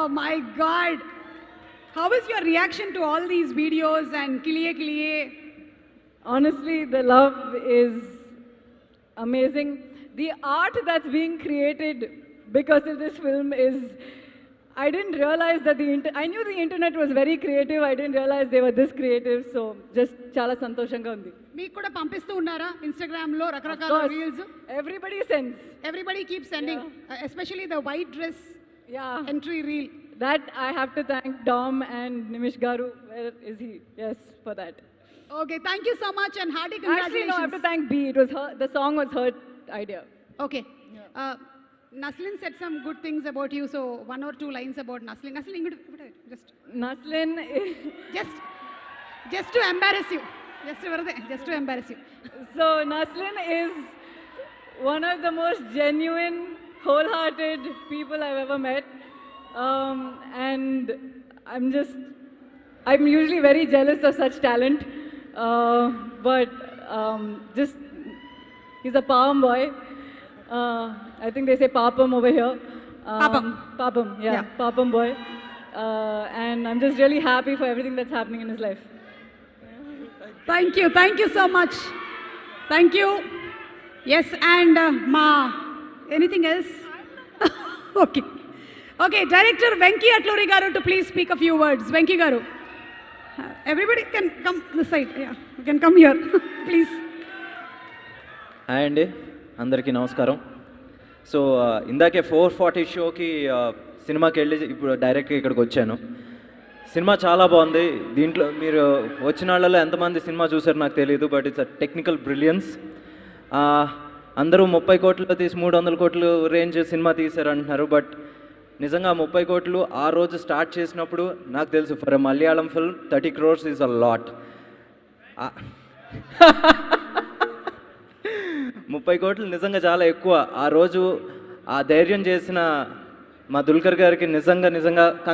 my God. How is your reaction to all these videos and Kiliye Kiliye? Honestly, the love is amazing. The art that's being created because of this film is, I didn't realize that I knew the internet was very creative. I didn't realize they were this creative. So just chala santoshanga undi. మీకు కూడా పంపిస్తూ ఉన్నారా Instagram లో రకరకాల Of course, reels? everybody sends. Everybody keeps sending, especially the white dress Yeah. entry reel. That I have to thank Dom and Nimish Garu. Where is he? Yes, for that. Okay, thank you so much and hearty Actually, congratulations. no, I have to thank B. It was her. The song was her idea. Okay. Naslin said some good things about you, so one or two lines about Naslin. Naslin, just Naslin, just to embarrass you. Just to embarrass you. so Naslin is one of the most genuine, wholehearted people I've ever met. And I'm usually very jealous of such talent. But just, he's a Palm boy. I think they say Papam over here. Papam. Papam, yeah, Papam boy. And I'm just really happy for everything that's happening in his life. Thank you so much. Thank you. Yes, and Ma, anything else? Okay, Director Venki Atluri Garu to please speak a few words. Venki Garu. Everybody can come this side. Yeah, you can come here, please. Hi అండి, అందరికీ నమస్కారం. So ఇందాకే 440 షోకి సినిమాకి వెళ్ళి ఇప్పుడు డైరెక్ట్గా ఇక్కడికి వచ్చాను. సినిమా చాలా బాగుంది. దీంట్లో మీరు వచ్చిన వాళ్ళలో ఎంతమంది సినిమా చూసారో నాకు తెలియదు, but it's a technical brilliance. అందరూ 30 కోట్లు తీసి 300 కోట్లు రేంజ్ సినిమా తీశారు అంటున్నారు, బట్ నిజంగా 30 కోట్లు ఆ రోజు స్టార్ట్ చేసినప్పుడు నాకు తెలుసు, for a Malayalam film 30 crores is a lot. 30 కోట్లు నిజంగా చాలా ఎక్కువ. ఆ రోజు ఆ ధైర్యం చేసిన మా దుల్కర్ గారికి నిజంగా